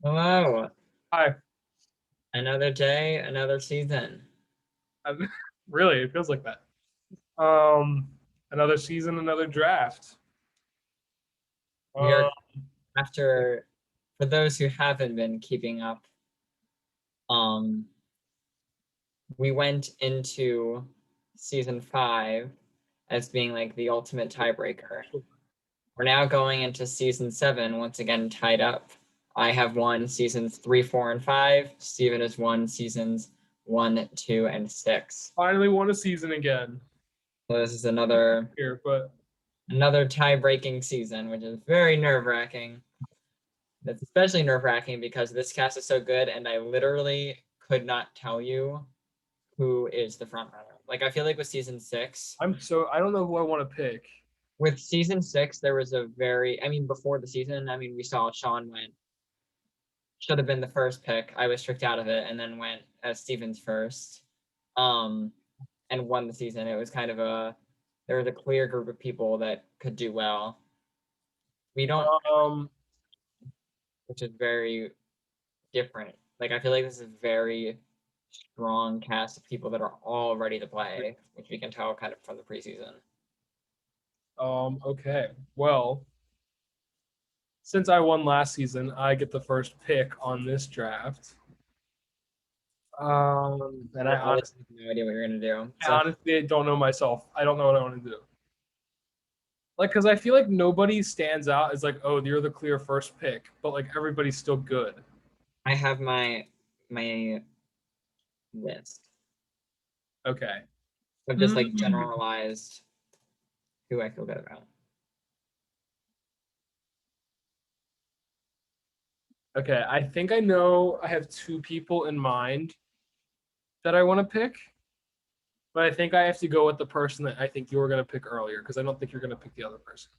Hello. Hi. Another day, another season. I'm, really, it feels like that. Um, Another season, another draft. We Uh, are after, for those who haven't been keeping up, um, we went into season 5 as being like the ultimate tiebreaker. We're now going into season 7, once again tied up. I have won seasons 3, 4, and 5. Steven has won seasons 1, 2, and 6. Finally won a season again So this is another here, but tie-breaking season, which is very nerve-wracking. That's especially nerve-wracking because this cast is so good, and I literally could not tell you who is the front runner. Like I feel like I don't know who I want to pick. with season 6, there was a very, I mean, before the season, I mean, we saw Sean went should have been the first pick. I was tricked out of it, and then went as Steven's first, um, and won the season. It was kind of there was a clear group of people that could do well. We don't, Um, which is very different. Like I feel like this is a very strong cast of people that are all ready to play, which we can tell kind of from the preseason. okay. Well, since I won last season, I get the first pick on this draft. And I honestly have no idea what you're gonna do. I So honestly don't know myself. I don't know what I want to do. Like, because I feel like nobody stands out as like, oh, you're the clear first pick, but like everybody's still good. I have my list Okay. of just like Hmm. generalized who I feel good about. Okay, I think I know I have two people in mind that I want to pick, but I think I have to go with the person that I think you were going to pick earlier because I don't think you're going to pick the other person.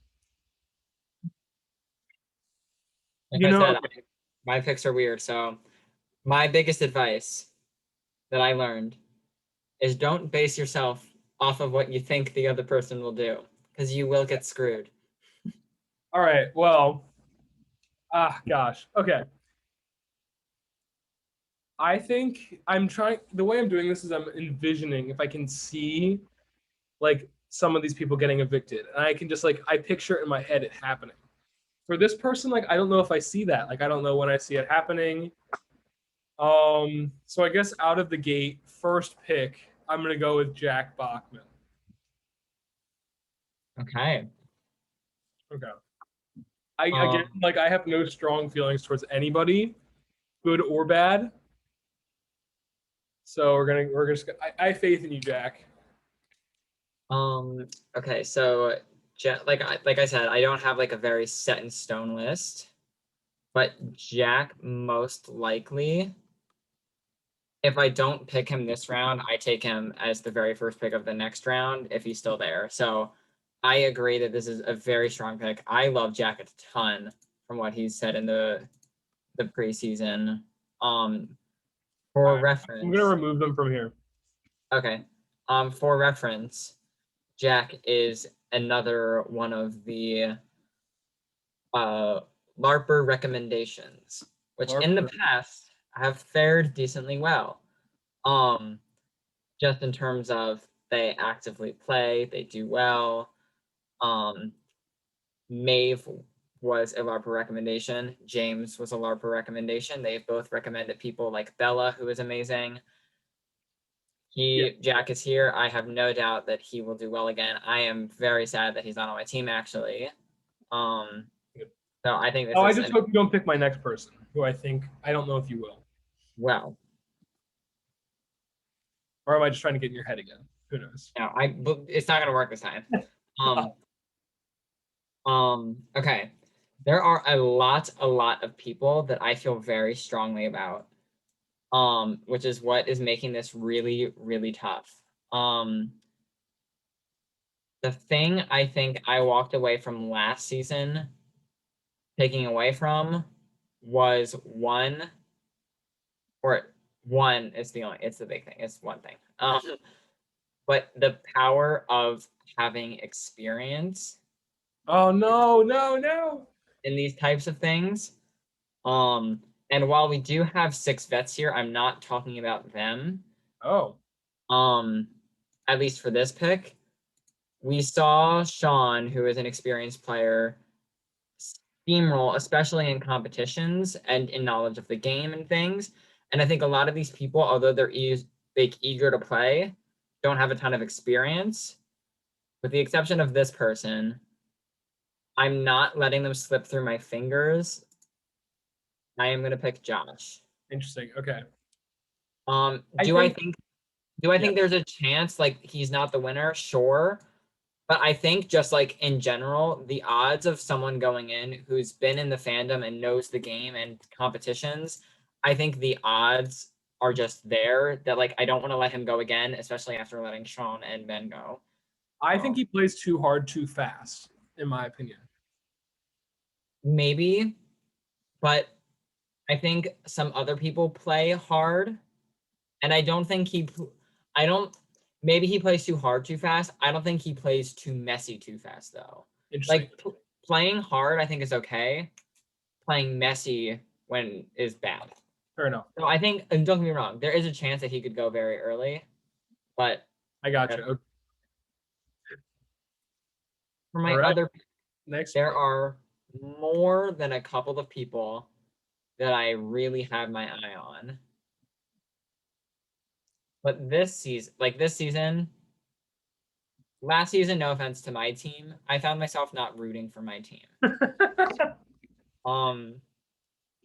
Like You I know, said, okay, my picks are weird. So my biggest advice that I learned is don't base yourself off of what you think the other person will do, because you will get screwed. all right, well, gosh. Okay. I think I'm trying, the way I'm doing this is I'm envisioning if I can see like some of these people getting evicted. And I can just like, I picture in my head it happening. For this person, like, I don't know if I see that. Like, I don't know when I see it happening. So I guess out of the gate, first pick, I'm gonna go with Jack Bachman. Okay. Okay. I again, Um, like, I have no strong feelings towards anybody, good or bad. So we're just I have faith in you, Jack. um, okay, so like I said, I don't have like a very set in stone list, but Jack most likely, if I don't pick him this round, I take him as the very first pick of the next round if he's still there. So I agree that this is a very strong pick. I love Jack a ton from what he's said in the preseason. Um, All for right, I'm gonna reference, remove them from here. okay. For reference, Jack is another one of the uh LARPer recommendations, which in the Larper. past have fared decently well. Um, just in terms of they actively play, they do well. Um, Maeve was a LARPer recommendation. James was a LARPer recommendation. They've both recommended people like Bella, who is amazing. Yeah. Jack is here. I have no doubt that he will do well again. I am very sad that he's not on my team actually. Um, so I think this Oh, I is just an hope you don't pick my next person, who I don't know if you will, well. or am I just trying to get in your head again? Who knows? No, but it's not gonna work this time. Um, okay. There are a lot of people that I feel very strongly about. Which is what is making this really, really tough. The thing I think I walked away from last season taking away from was one is it's the big thing. It's one thing. But the power of having experience Oh no, no, no! in these types of things. Um, And while we do have 6 vets here, I'm not talking about them. Oh, Um, at least for this pick, we saw Sean, who is an experienced player, steamroll, especially in competitions and in knowledge of the game and things. And I think a lot of these people, although they're like eager to play, don't have a ton of experience. With the exception of this person, I'm not letting them slip through my fingers. I am gonna pick Josh. interesting. Okay. I Do I think, think do I yeah, think there's a chance like he's not the winner? Sure. But I think just like in general, the odds of someone going in who's been in the fandom and knows the game and competitions, I think the odds are just there that like I don't want to let him go again, especially after letting Sean and Ben go. I think Um, he plays too hard, too fast, in my opinion. maybe, but I think some other people play hard, and I don't think I don't. Maybe he plays too hard too fast. I don't think he plays too messy too fast though. Interesting. Like playing hard, I think is okay. Playing messy when is bad. Fair enough. So I think, and don't get me wrong, there is a chance that he could go very early, but I got you. Okay. for All my right. other, Next there pick. are more than a couple of people that I really have my eye on. But this season, last season, no offense to my team, I found myself not rooting for my team. Um,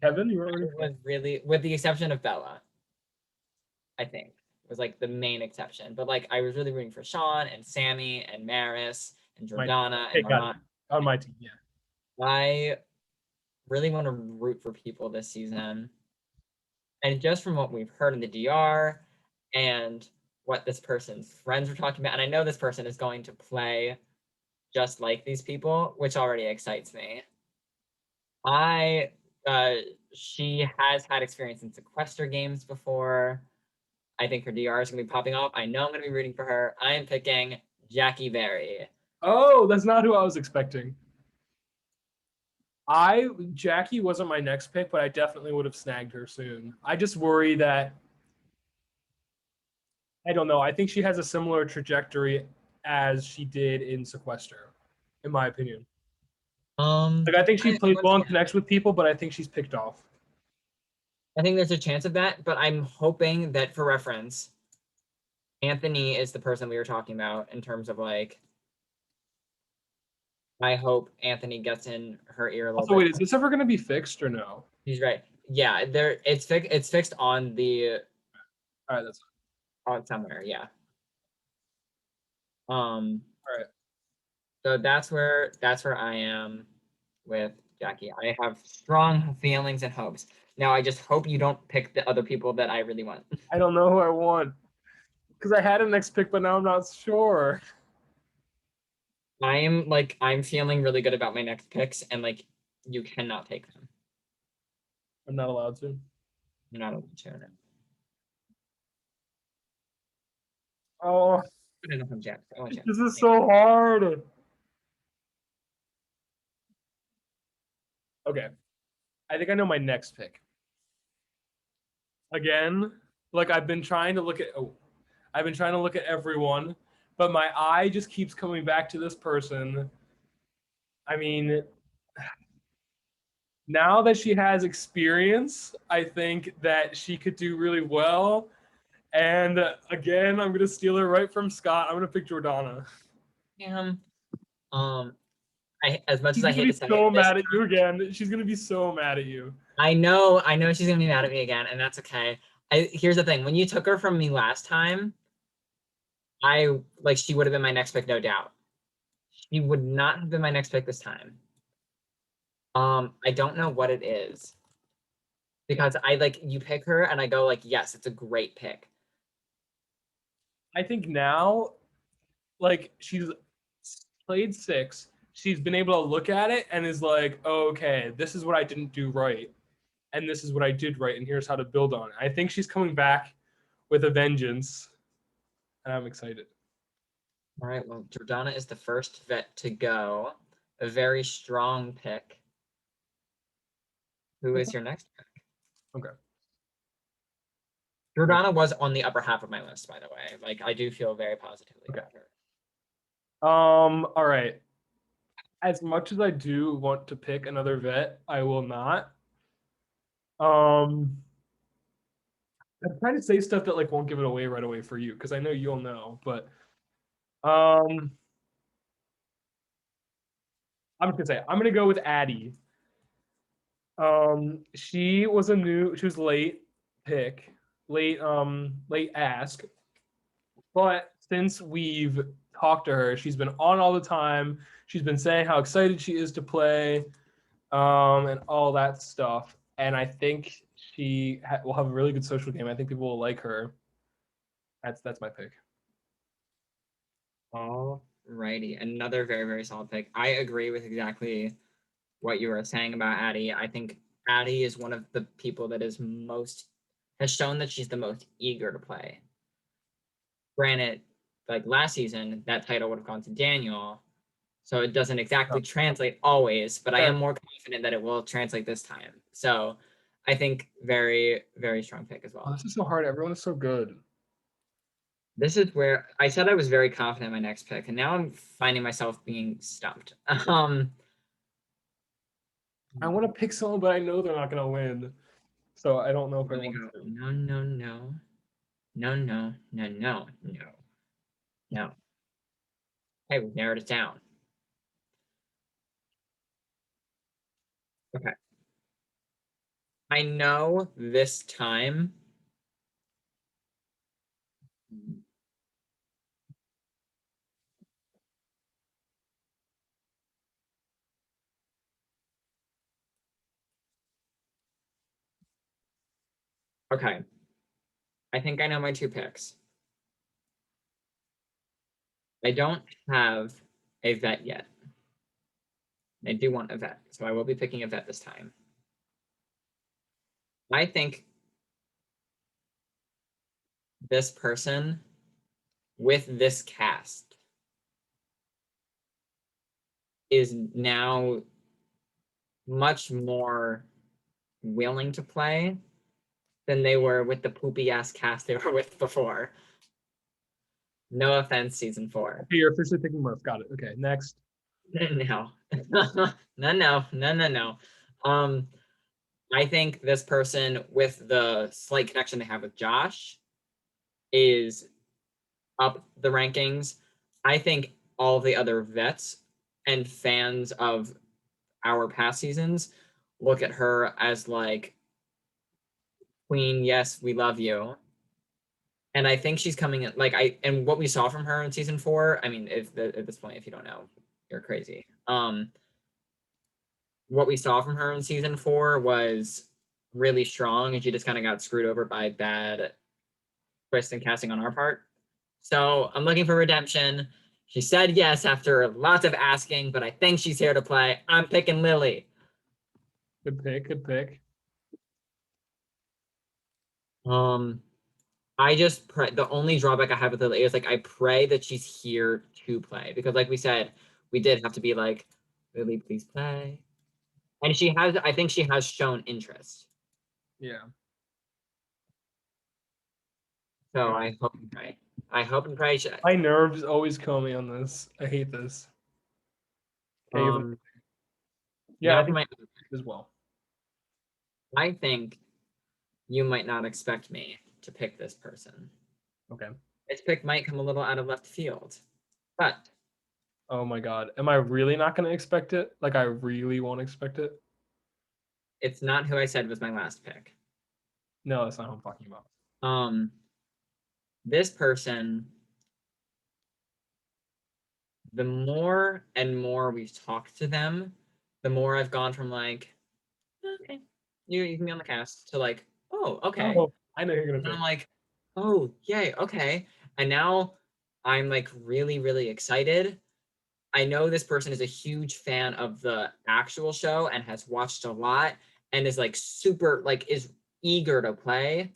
Kevin, you were I already. was really, with the exception of Bella, I think was like the main exception. But like I was really rooting for Sean and Sammy and Maris and My team. Jordana Okay, and got it. Marmont. On my team, yeah. I really want to root for people this season. And just from what we've heard in the DR and what this person's friends were talking about, and I know this person is going to play just like these people, which already excites me. I she has had experience in sequester games before. I think her DR is gonna be popping off. I know I'm gonna be rooting for her. I am picking Jackie Berry. Oh, that's not who I was expecting. Jackie wasn't my next pick, but I definitely would have snagged her soon. I just worry that I don't know. I think she has a similar trajectory as she did in Sequester, in my opinion. Like I think she plays Once well and again, connects with people, but I think she's picked off. I think there's a chance of that, but I'm hoping that for reference, Anthony is the person we were talking about in terms of like, I hope Anthony gets in her ear a little Also, wait, bit. is this ever going to be fixed or no? He's right. Yeah, it's fixed on the All right, that's on somewhere. Yeah. all right. So that's where I am with Jackie. I have strong feelings and hopes. Now I just hope you don't pick the other people that I really want. I don't know who I want because I had a next pick, but now I'm not sure. I'm feeling really good about my next picks, and like you cannot take them. I'm not allowed to. You're not able to. Oh, I don't know Jack. I want Jack. this is so hard. Okay, I think I know my next pick. Again, like I've been trying to look at. Oh, I've been trying to look at everyone, but my eye just keeps coming back to this person. I mean, now that she has experience, I think that she could do really well. And again, I'm gonna steal her right from Scott. I'm gonna pick Jordana. Damn. Um, I as much She's as I gonna hate be to say it, so this mad at you again. She's gonna be so mad at you. I know she's gonna be mad at me again, and that's okay. Here's the thing: when you took her from me last time, I like she would have been my next pick, no doubt. She would not have been my next pick this time. I don't know what it is because I like you pick her and I go like, yes, it's a great pick. I think now, like she's played six. She's been able to look at it and is like, oh, okay, this is what I didn't do right, and this is what I did right, and here's how to build on it. I think she's coming back with a vengeance, and I'm excited. All right, well, Jordana is the first vet to go. A very strong pick. Who is your next pick? Okay. Jordana was on the upper half of my list, by the way. Like, I do feel very positively Okay. about her. All right. As much as I do want to pick another vet, I will not. Um, I'm trying to say stuff that like won't give it away right away for you because I know you'll know, but um, I'm just gonna say I'm gonna go with Addie. She was she was late pick, late ask, but since we've talked to her, she's been on all the time. She's been saying how excited she is to play, and all that stuff. And I think she will have a really good social game. I think people will like her. That's my pick. Alrighty, another very, very solid pick. I agree with exactly what you were saying about Addie. I think Addie is one of the people that has shown that she's the most eager to play. Granted, like last season, that title would have gone to Daniel, so it doesn't exactly translate always, but I am more confident that it will translate this time. So I think very, very strong pick as Oh, well. this is so hard. Everyone is so good. This is where I said I was very confident in my next pick, and now I'm finding myself being stumped. I want to pick someone, but I know they're not going to win. So I don't know if I Let me want go. to. No, no, no. No, no, no, no, no, no. Hey, we narrowed it down. Okay. I know this time. Okay. I think I know my two picks. I don't have a vet yet. I do want a vet, so I will be picking a vet this time. I think this person with this cast is now much more willing to play than they were with the poopy ass cast they were with before. No offense, season 4. Okay, you're officially picking Murph. Got it. Okay, next. No. No, no, no, no, no. I think this person with the slight connection they have with Josh is up the rankings. I think all of the other vets and fans of our past seasons look at her as like, Queen, yes, we love you. And I think she's coming in and what we saw from her in season 4, I mean, if at this point, if you don't know, you're crazy. What we saw from her in season 4 was really strong, and she just kind of got screwed over by bad twist and casting on our part. So I'm looking for redemption. She said yes after lots of asking, but I think she's here to play. I'm picking Lily. Good pick. Good pick. I just pray. The only drawback I have with Lily is like I pray that she's here to play because, like we said, we did have to be like, Lily, please play. And she has. I think she has shown interest. Yeah. So I hope and pray. I hope and pray. My nerves always kill me on this. I hate this. Okay, yeah, I Now for think my. as well. I think you might not expect me to pick this person. Okay. This pick might come a little out of left field, but Oh my God. Am I really not going to expect it? Like, I really won't expect it? it's not who I said was my last pick. No, that's not what I'm talking about. Um, this person, the more and more we've talked to them, the more I've gone from like, okay, you can be on the cast to like, oh, okay. Oh, I know who you're going And to I'm pick. like, oh, yay, okay. And now I'm like really, really excited. I know this person is a huge fan of the actual show and has watched a lot and is like super like is eager to play.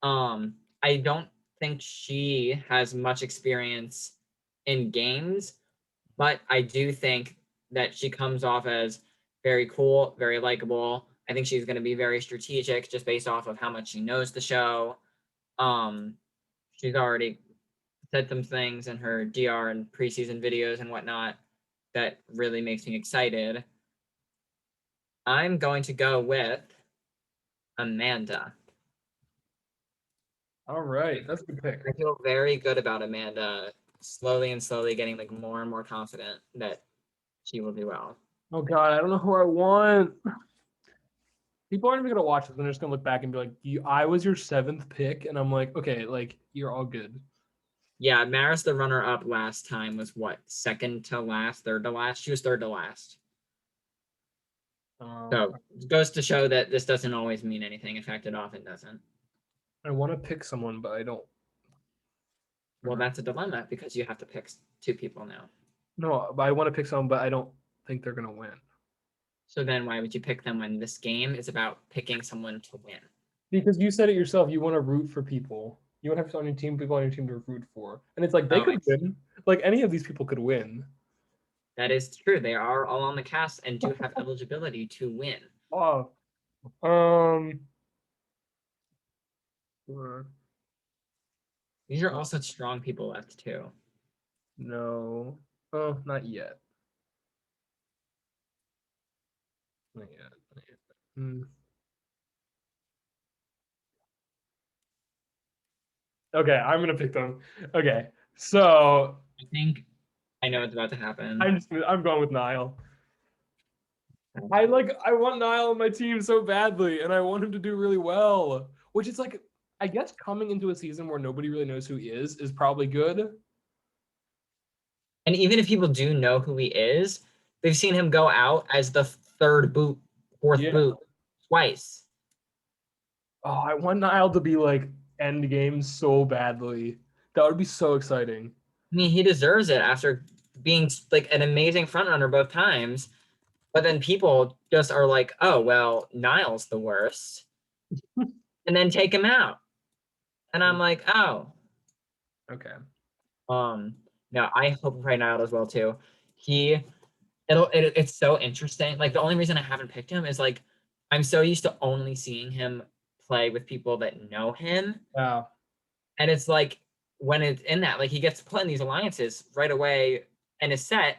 I don't think she has much experience in games, but I do think that she comes off as very cool, very likable. I think she's going to be very strategic just based off of how much she knows the show. Um, she's already said some things in her DR and preseason videos and whatnot that really makes me excited. I'm going to go with Amanda. All right, that's a good pick. I feel very good about Amanda slowly and slowly getting like more and more confident that she will do well. Oh God, I don't know who I want. People aren't even gonna watch this. They're just gonna look back and be like, "I was your seventh pick," and I'm like, "Okay, like you're all good." Yeah, Maris, the runner up last time, was what, second to last, third to last? She was third to last. So it goes to show that this doesn't always mean anything. In fact, it often doesn't. I want to pick someone, but I don't. Well, that's a dilemma because you have to pick two people now. No, but I want to pick someone, but I don't think they're gonna win. So then why would you pick them when this game is about picking someone to win? Because you said it yourself, you want to root for people. You want to have on your team, people on your team to root for, and it's like they Oh, could win. Like any of these people could win. that is true. They are all on the cast and do have eligibility to win. Oh, um, These are all such strong people left too. no. Oh, not yet. Not yet. Not yet. Okay, I'm gonna pick them. Okay, so I think I know what's about to happen. I'm going with Niall. I want Niall on my team so badly, and I want him to do really well. Which is like, I guess coming into a season where nobody really knows who he is probably good. And even if people do know who he is, they've seen him go out as the third boot, fourth Yeah. boot twice. Oh, I want Niall to be like end game so badly. That would be so exciting. I mean, he deserves it after being like an amazing front runner both times. But then people just are like, oh, well, Niall's the worst. And then take him out. And I'm like, oh. Okay. No, I hope we play Niall as well too. It's so interesting. Like the only reason I haven't picked him is like I'm so used to only seeing him play with people that know him. Yeah. And it's like when it's in that, like he gets put in these alliances right away and is set,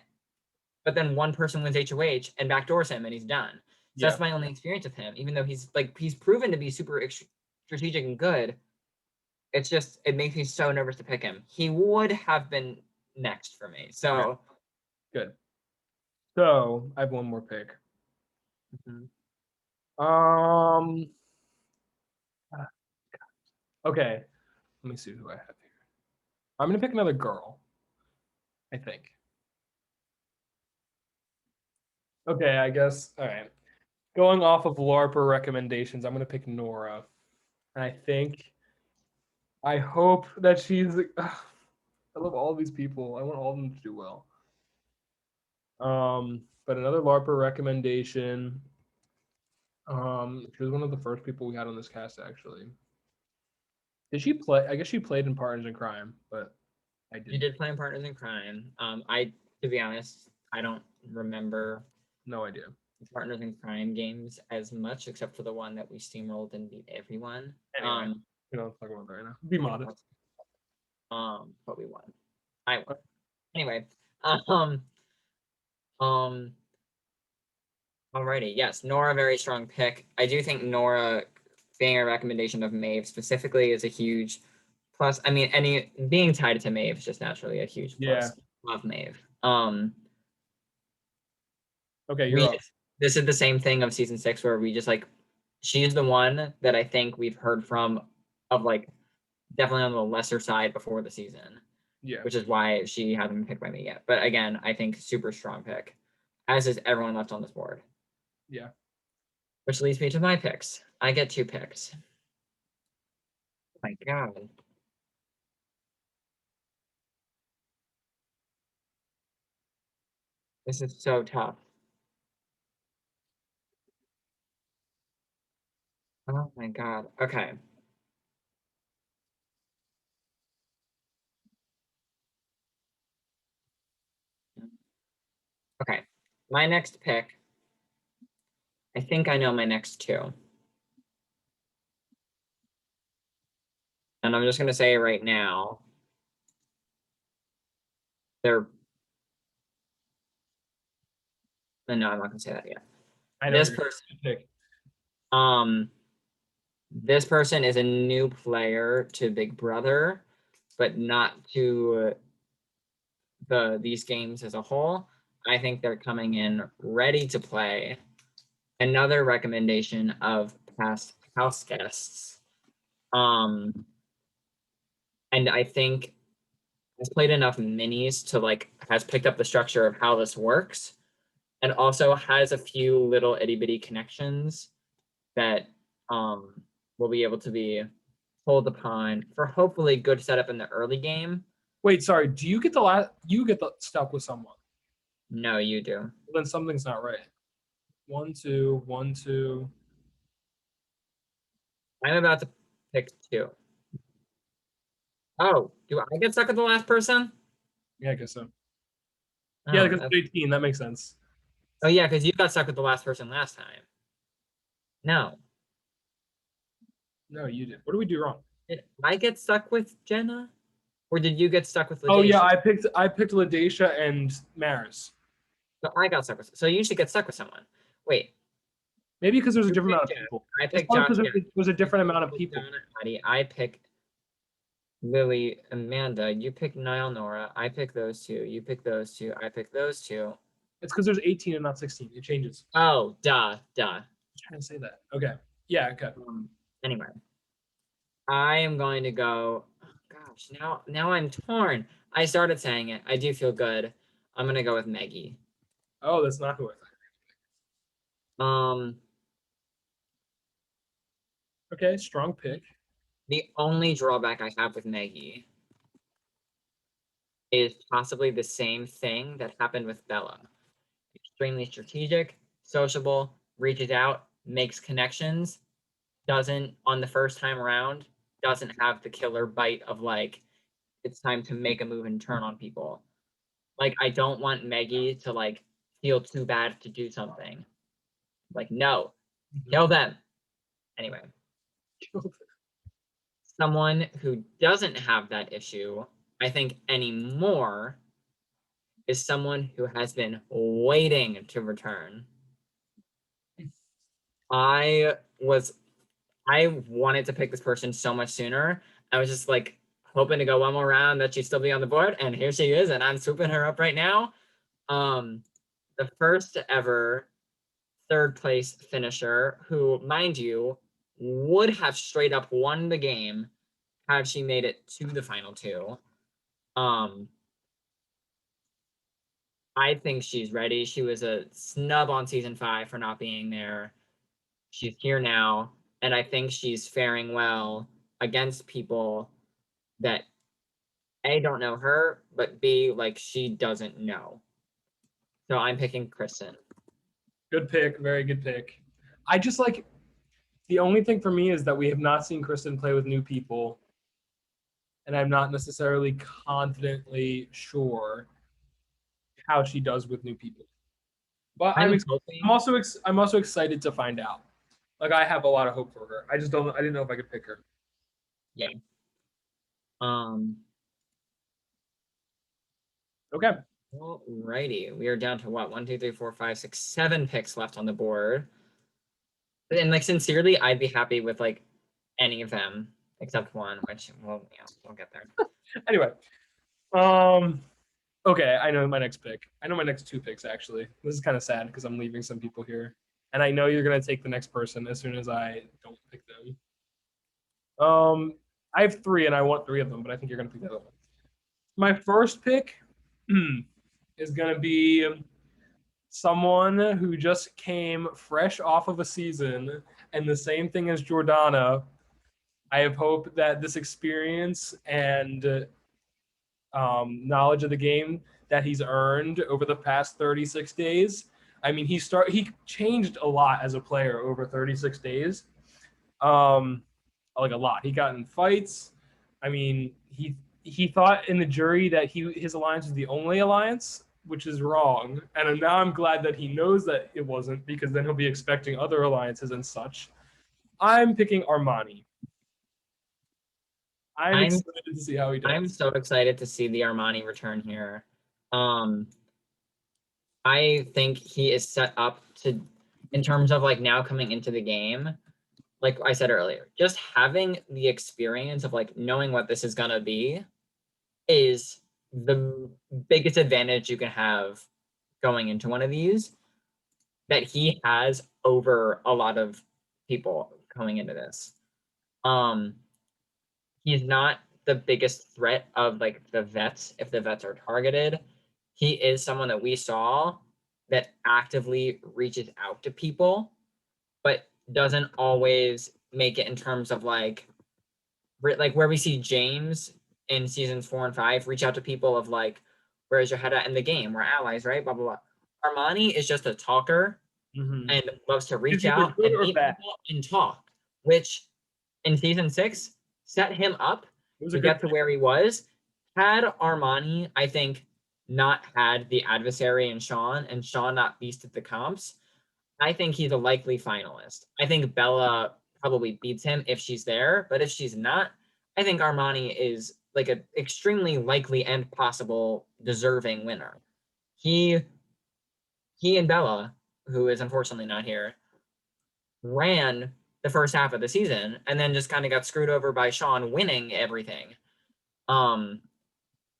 but then one person wins HOH and backdoors him and he's done. So that's my only experience with him, even though he's proven to be super strategic and good. It's just it makes me so nervous to pick him. He would have been next for me. So good. So I have one more pick. Mhm. Okay. Let me see who I have here. I'm gonna pick another girl. I think. Okay, I guess. All right. Going off of LARPer recommendations, I'm gonna pick Nora. And I hope that she's. I love all these people. I want all of them to do well. But another LARPer recommendation. She was one of the first people we had on this cast actually. Did she play? I guess she played in Partners in Crime, but I You didn't. did play in Partners in Crime. To be honest, I don't remember No idea. Partners in Crime games as much, except for the one that we steamrolled and beat everyone. Anyway, we don't talk about that right now. Be modest. But we won. I won. Anyway, um, um, alrighty. Yes, Nora, very strong pick. I do think Nora being a recommendation of Maeve specifically is a huge plus. I mean, being tied to Maeve is just naturally a huge plus. Yeah. Love Maeve. Okay, you're up. This is the same thing of season 6 where we just like she's the one that I think we've heard from of like definitely on the lesser side before the season. Yeah. Which is why she hasn't been picked by me yet. But again, I think super strong pick, as is everyone left on this board. Yeah. Which leads me to my picks. I get 2 picks. Oh my God. This is so tough. Oh my God. Okay. Okay. My next pick I think I know my next two. And I'm just gonna say right now, they're no, I'm not gonna say that yet. I know This you're person, gonna pick. um, this person is a new player to Big Brother, but not to these games as a whole. I think they're coming in ready to play. Another recommendation of past house guests. And I think has played enough minis to like has picked up the structure of how this works, and also has a few little itty bitty connections that will be able to be pulled upon for hopefully good setup in the early game. Wait, sorry. Do you get the last? You get the stuck with someone. No, you do. Well, then something's not right. 1, 2, 1, 2. I'm about to pick two. Oh, do I get stuck with the last person? Yeah, I guess so. Yeah, Oh, because it's 18. That makes sense. oh yeah, because you got stuck with the last person last time. No. No, you did. What do we do wrong? Did I get stuck with Jenna? Or did you get stuck with Oh yeah, Ladacia? I picked Ladacia and Maris. So I got stuck with. So you should get stuck with someone. Wait, Maybe because there's a you different amount picked of Jack. people. I It's picked probably Josh. because Yeah. it was a different amount of You picked people. Donna, Patty. I pick Lily, Amanda. You pick Niall, Nora. I pick those two. You pick those two. I pick those two. It's because there's 18 and not 16. It changes. Oh, duh. I was trying to say that. Okay. Yeah. Okay. Anyway, I am going to go. Oh, gosh, now I'm torn. I started saying it. I do feel good. I'm gonna go with Maggie. Oh, that's not who I Um, thought. Okay, strong pick. the only drawback I have with Maggie is possibly the same thing that happened with Bella. Extremely strategic, sociable, reaches out, makes connections, doesn't on the first time around, doesn't have the killer bite of like, it's time to make a move and turn on people. Like, I don't want Maggie to like feel too bad to do something. Like, no, kill them. Anyway, someone who doesn't have that issue, I think, anymore is someone who has been waiting to return. I was I wanted to pick this person so much sooner. I was just like hoping to go one more round that she'd still be on the board, and here she is, and I'm swooping her up right now. Um, the first ever third place finisher, who, mind you, would have straight up won the game had she made it to the final two. Um, I think she's ready. She was a snub on season 5 for not being there. She's here now, and I think she's faring well against people that A, don't know her, but B, like she doesn't know. So I'm picking Kristen. Good pick. Very good pick. I just like the only thing for me is that we have not seen Kristen play with new people, and I'm not necessarily confidently sure how she does with new people. But I'm I'm hoping. also I'm also excited to find out. Like I have a lot of hope for her. I just don't. I didn't know if I could pick her. Yeah. Um. Okay. Alrighty, we are down to what? 1, 2, 3, 4, 5, 6, 7 picks left on the board. And like sincerely, I'd be happy with like any of them except one, which we'll get there. Anyway, um, okay. I know my next pick. I know my next two picks actually. This is kind of sad because I'm leaving some people here, and I know you're gonna take the next person as soon as I don't pick them. I have three, and I want three of them, but I think you're gonna pick the other one. My first pick is gonna be someone who just came fresh off of a season, and the same thing as Jordana. I have hope that this experience and knowledge of the game that he's earned over the past 36 days. I mean, he changed a lot as a player over 36 days. Like a lot. He got in fights. I mean, he thought in the jury that his alliance was the only alliance, which is wrong. And now I'm glad that he knows that it wasn't, because then he'll be expecting other alliances and such. I'm picking Armani. I'm I'm excited to see how he I'm does. so excited to see the Armani return here. Um, I think he is set up to, in terms of like now coming into the game, like I said earlier, just having the experience of like knowing what this is gonna be is the biggest advantage you can have going into one of these that he has over a lot of people coming into this. Um, he's not the biggest threat of like the vets if the vets are targeted. He is someone that we saw that actively reaches out to people, but doesn't always make it in terms of like where we see James in seasons 4 and 5 reach out to people of like, where's your head at in the game? We're allies, right? Blah blah blah. Armani is just a talker Mm-hmm. and loves to Is reach either out good and or meet bad. people and talk, which in season 6 set him up It was a to good get to where he was. Had Armani, I think, not had the adversary in Sean and Sean not beasted the comps, I think he's a likely finalist. I think Bella probably beats him if she's there, but if she's not, I think Armani is like an extremely likely and possible deserving winner. He he and Bella, who is unfortunately not here, ran the first half of the season and then just kind of got screwed over by Sean winning everything. Um,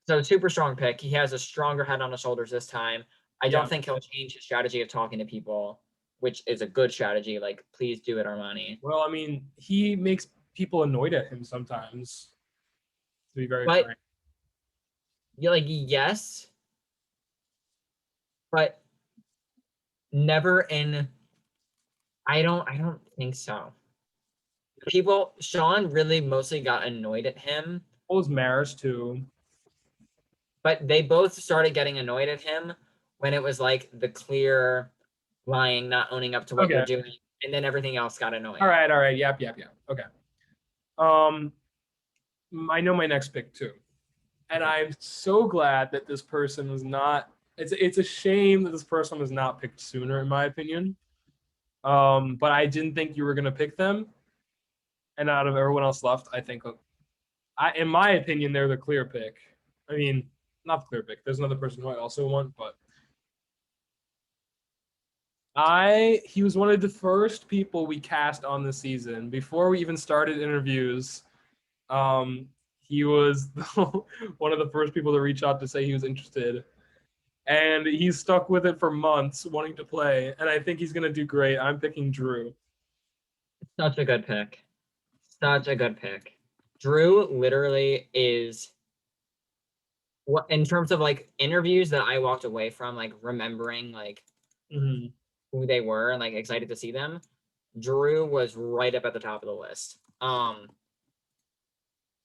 so super strong pick. He has a stronger head on his shoulders this time. I don't Yeah. think he'll change his strategy of talking to people, which is a good strategy. Like, please do it, Armani. Well, I mean, he makes people annoyed at him sometimes, to be very But frank. you're like, yes, but never in. I don't think so. People, Sean really mostly got annoyed at him, What was Maris too? but they both started getting annoyed at him when it was like the clear lying, not owning up to what you're Okay. doing, and then everything else got All annoying. right. All right. Yep. Yep. Yep. Okay. Um, I know my next pick too, and Okay. I'm so glad that this person was not. It's a shame that this person was not picked sooner, in my opinion. But I didn't think you were gonna pick them, and out of everyone else left, I think, in my opinion, they're the clear pick. I mean, not the clear pick. There's another person who I also want, but he was one of the first people we cast on the season before we even started interviews. Um, he was one of the first people to reach out to say he was interested, and he's stuck with it for months, wanting to play. And I think he's gonna do great. I'm picking Drew. Such a good pick. Such a good pick. Drew literally is what in terms of like interviews that I walked away from, like remembering like Mm-hmm. who they were and like excited to see them. Drew was right up at the top of the list.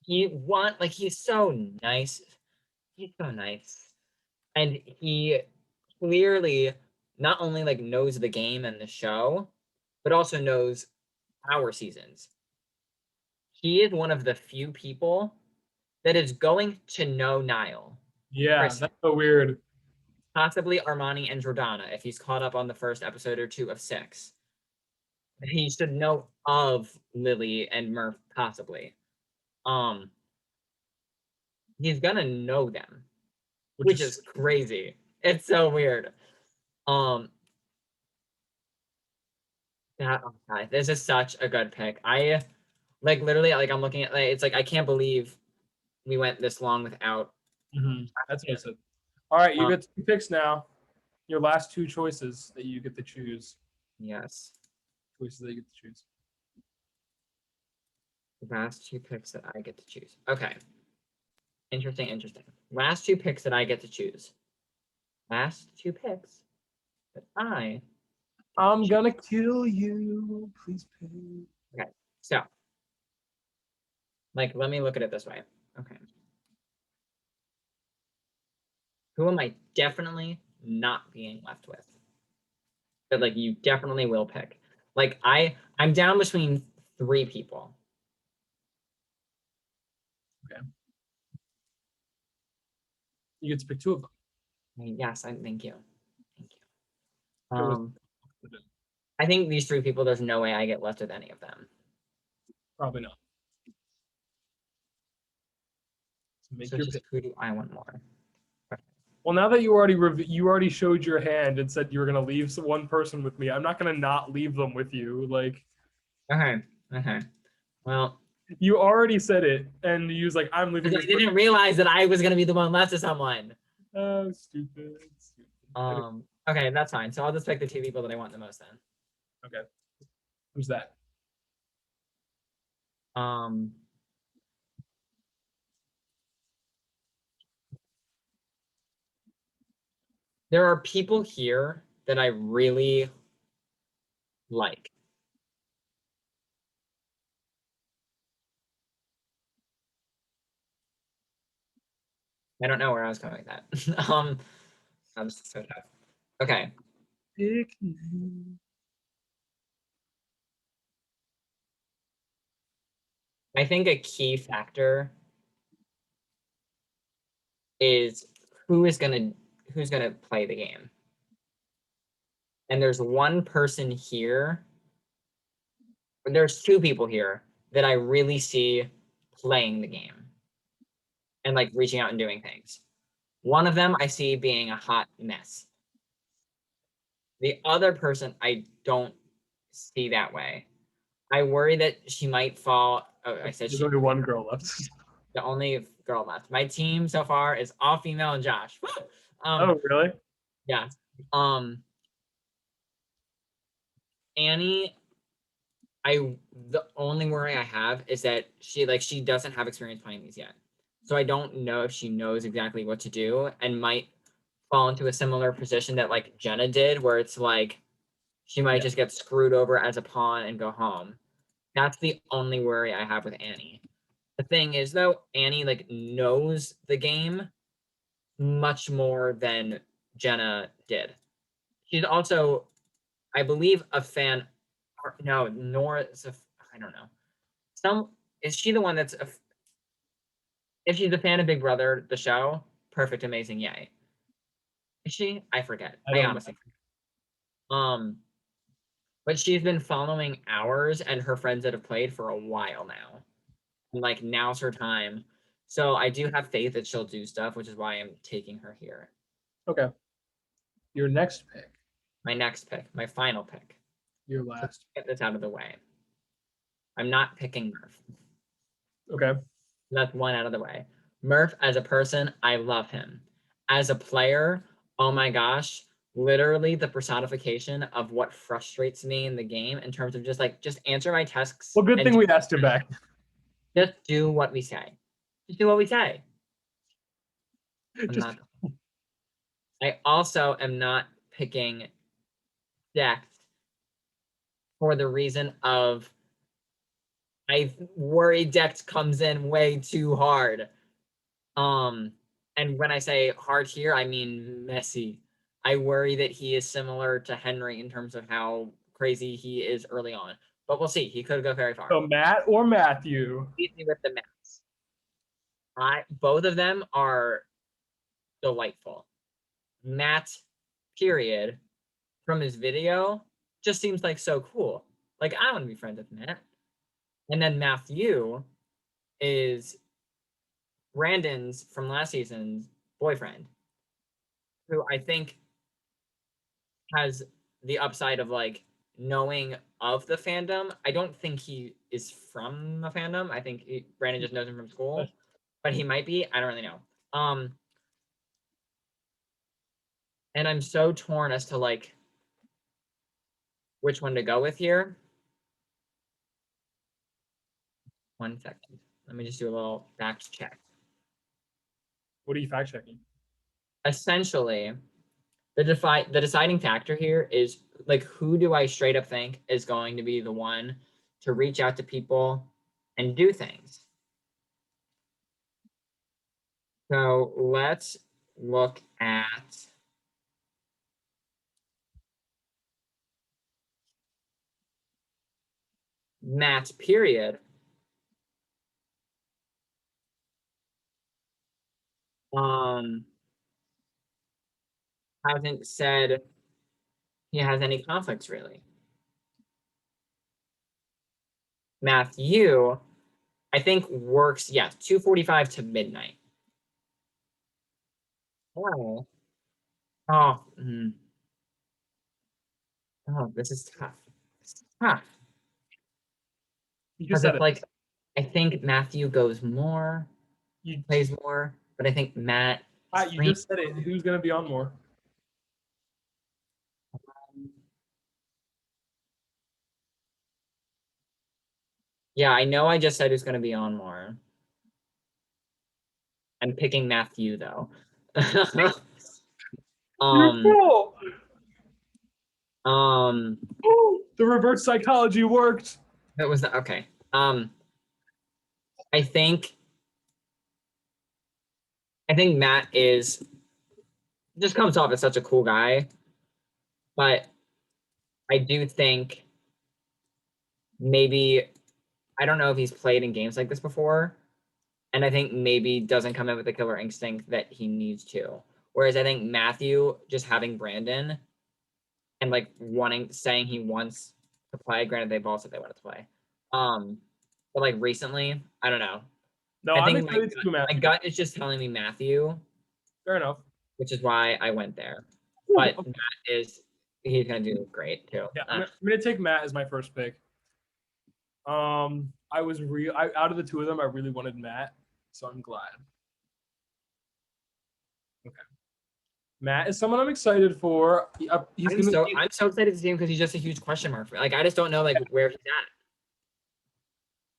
He's so nice. He's so nice. And he clearly not only like knows the game and the show, but also knows our seasons. He is one of the few people that is going to know Niall, Yeah, Chris, that's so weird. possibly Armani and Jordana if he's caught up on the first episode or two of 6. He should know of Lily and Murph possibly. Um, he's gonna know them, Which which is is crazy. It's so weird. Um, okay, this is such a good pick. I like literally like I'm looking at like it's like I can't believe we went this long without that's what I it. said. All right, you Um, get 2 picks now. Your last 2 choices that you get to choose. yes, Choices that you get to choose. the last 2 picks that I get to choose. Okay, interesting, interesting. Last 2 picks that I get to choose. Last 2 picks that I I'm choose. gonna kill you. Please pay. Okay, so like let me look at it this way. Okay, who am I definitely not being left with? That like you definitely will pick. Like I'm down between 3 people. Okay. You get to pick 2 of them. Yes, thank you. Thank you. It was I think these three people, there's no way I get left with any of them. probably not. So make So your just pick. who do I want more? Well, now that you already showed your hand and said you were gonna leave one person with me, I'm not gonna not leave them with you. Like Okay. Okay. Well, you already said it, and you was like, I'm leaving I this. didn't realize that I was gonna be the one left to someone. Oh, stupid. Okay, that's fine. So I'll just pick the two people that I want the most then. Okay. Who's that? Um, there are people here that I really like. I don't know where I was going with that. That was so tough. Okay. Pick me. I think a key factor is who's gonna play the game. And there's one person here, there's two people here that I really see playing the game and like reaching out and doing things. One of them I see being a hot mess. The other person I don't see that way. I worry that she might fall. Oh, I said There's she. only one girl left. The only girl left. My team so far is all female and Josh. Oh, really? Yeah. Um, Annie, the only worry I have is that she doesn't have experience playing these yet. So I don't know if she knows exactly what to do and might fall into a similar position that like Jenna did, where it's like she might just get screwed over as a pawn and go home. That's the only worry I have with Annie. The thing is though, Annie like knows the game much more than Jenna did. She's also, I believe, a fan. Or, no, Nora is a. I don't know. Some is she the one that's a, if she's a fan of Big Brother, the show, perfect, amazing, yay. Is she? I forget. I I don't know. honestly. Um, but she's been following ours and her friends that have played for a while now. And like now's her time. So I do have faith that she'll do stuff, which is why I'm taking her here. Okay. Your next pick. My next pick, my final pick. Your So let's last. get this out of the way. I'm not picking Murph. Okay. That's one out of the way. Murph, as a person, I love him. As a player, oh my gosh, literally the personification of what frustrates me in the game in terms of just answer my tasks Well, good and thing we asked him back. just do what we say. Just do what we say. Just I also am not picking Dex for the reason of I worry Dex comes in way too hard. And when I say hard here, I mean messy. I worry that he is similar to Henry in terms of how crazy he is early on. But we'll see. He could go very far. so Matt or Matthew. Easy with the maths. Both of them are delightful. Matt, period, from his video, just seems like so cool. Like I want to be friends with Matt. And then Matthew is Brandon's from last season's boyfriend, who I think has the upside of like knowing of the fandom. I don't think he is from the fandom. I think Brandon just knows him from school, but he might be. I don't really know. And I'm so torn as to like which one to go with here. 1 second. Let me just do a little fact check. What are you fact checking? Essentially, the deciding factor here is like who do I straight up think is going to be the one to reach out to people and do things. So let's look at Matt's period. Um, hasn't said he has any conflicts really. Matthew, I think works, yes, 2:45 to midnight. Oh, oh, oh, this is tough. This is tough. You just Because said it's it. like, I think Matthew goes more, You plays more, but I think Matt you streams just said it. more. Who's gonna be on more? Yeah, I know I just said who's going to be on more. I'm picking Matthew though. You're um, cool. um, The reverse psychology worked. that was okay. I think Matt is just comes off as such a cool guy, but I do think maybe I don't know if he's played in games like this before, and I think maybe doesn't come in with the killer instinct that he needs to. Whereas I think Matthew just having Brandon and like saying he wants to play. Granted, they've all said they want to play. Um, but like recently, I don't know. No, I I'm think excited to do my Matthew. gut is just telling me Matthew, Fair enough. which is why I went there. Ooh, But okay. Matt is he's gonna do great too. Yeah, I'm gonna take Matt as my first pick. I was out of the two of them, I really wanted Matt, so I'm glad. Okay, Matt is someone I'm excited for. He's gonna be I'm so excited to see him because he's just a huge question mark. Like I just don't know like where he's at.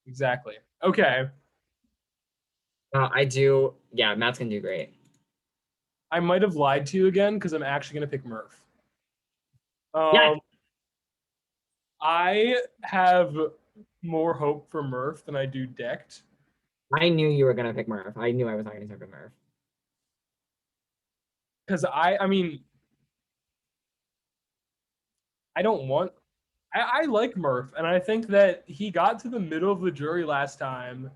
exactly. Okay, I do. Yeah, Matt's gonna do great. I might have lied to you again because I'm actually gonna pick Murph. Yeah, I have more hope for Murph than I do Decked. I knew you were gonna pick Murph. I knew I was not gonna pick Murph. Because I mean, I don't want. I like Murph, and I think that he got to the middle of the jury last time,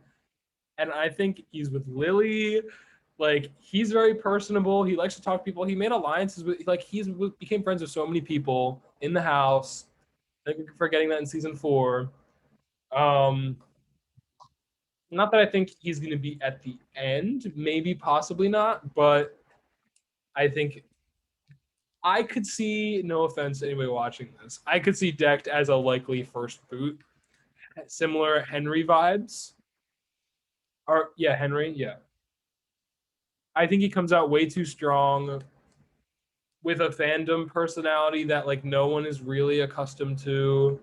and I think he's with Lily. Like he's very personable. He likes to talk to people. He made alliances with like became friends with so many people in the house. I think we're forgetting that in season 4. Um, not that I think he's going to be at the end, maybe possibly not, but I think I could see, no offense to anybody watching this, I could see Decked as a likely first boot. Similar Henry vibes. Or yeah, Henry, yeah. I think he comes out way too strong with a fandom personality that like no one is really accustomed to.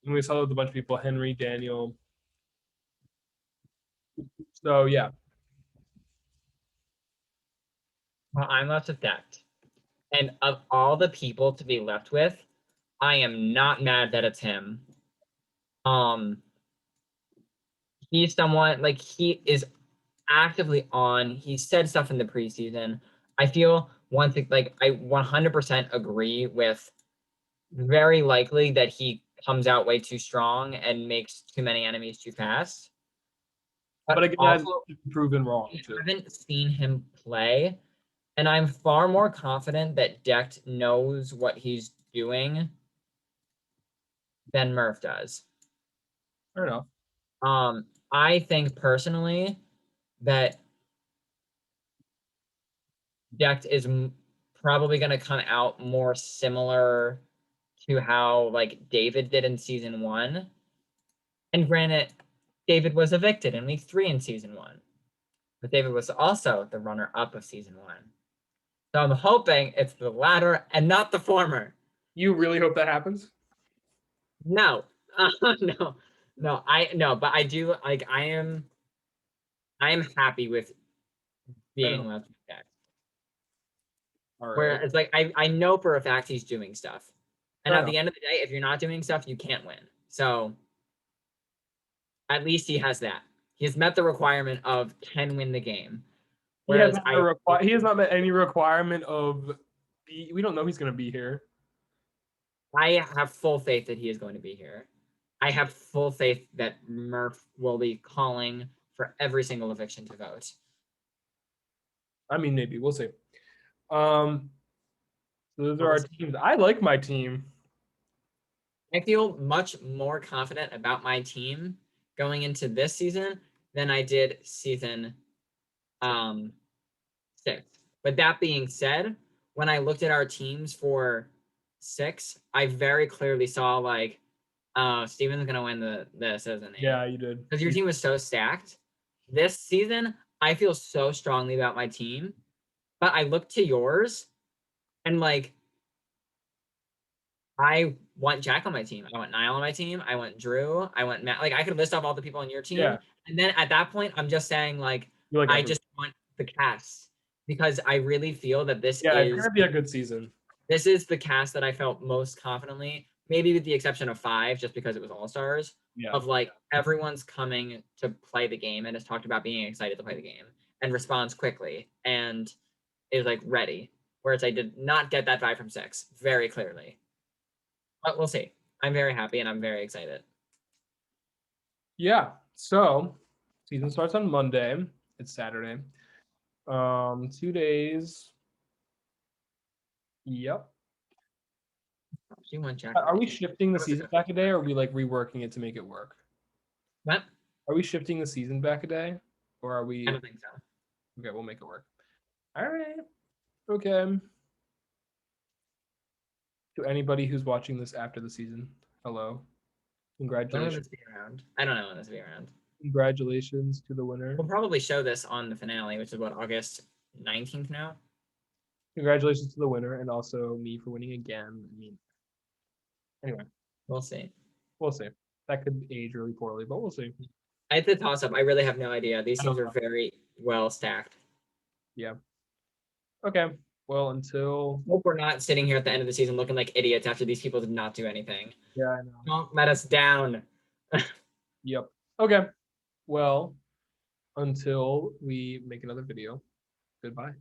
And we saw with a bunch of people, Henry, Daniel. So yeah. Well, I'm left with that. And of all the people to be left with, I am not mad that it's him. Um, he's someone like he is actively on. He said stuff in the preseason. I feel one thing like I 100% agree with very likely that he comes out way too strong and makes too many enemies too fast. But But again, also, proven wrong I too. haven't seen him play, and I'm far more confident that Decht knows what he's doing than Murph does. Fair enough. I think personally that Decht is probably going to come out more similar to how like David did in season 1. And granted, David was evicted in week 3 in season 1, but David was also the runner-up of season 1. So I'm hoping it's the latter and not the former. You really hope that happens? No, no, no, but I do like I am happy with being left with Decht. All Where right. it's like I know for a fact he's doing stuff. And Fair at enough. the end of the day, if you're not doing stuff, you can't win. So at least he has that. He has met the requirement of can win the game. He has Whereas he has not met any requirement of we don't know he's gonna be here. I have full faith that he is going to be here. I have full faith that Murph will be calling for every single eviction to vote. I mean, maybe we'll see. So those are our Awesome. teams. I like my team. I feel much more confident about my team going into this season than I did season um 6. But that being said, when I looked at our teams for 6, I very clearly saw like, Steven's gonna win this, isn't he? Yeah, you did. Because your team was so stacked. This season, I feel so strongly about my team, but I look to yours and like I want Jack on my team. I want Niall on my team. I want Drew. I want Matt. Like I could list off all the people on your team, Yeah, and then at that point, I'm just saying like you like I everyone. just want the cast because I really feel that Yeah, it's gonna be a good season. this is the cast that I felt most confidently, maybe with the exception of 5, just because it was all stars. Yeah. Of like everyone's coming to play the game and has talked about being excited to play the game and responds quickly and is like ready. Whereas I did not get that vibe from 6 very clearly. But we'll see. I'm very happy and I'm very excited. Yeah. So season starts on Monday. It's Saturday. 2 days. Yep. She won Jack. Are we shifting the That was a season good back a day, or are we like reworking it to make it work? What? Are we shifting the season back a day, or are I we? don't think so. Okay, we'll make it work. All right. Okay. To anybody who's watching this after the season, hello. When will Congratulations. this be around? I don't know when this will be around. Congratulations to the winner. We'll probably show this on the finale, which is what, August 19th now? Congratulations to the winner, and also me for winning again. I mean, anyway, We'll see. we'll see. That could age really poorly, but we'll see. It's a toss up. I really have no idea. These I teams don't are know. very well stacked. Yeah. Okay. Well, until Hope we're not sitting here at the end of the season looking like idiots after these people did not do anything. yeah, I know. Don't let us down. Yep. Okay. Well, until we make another video. Goodbye.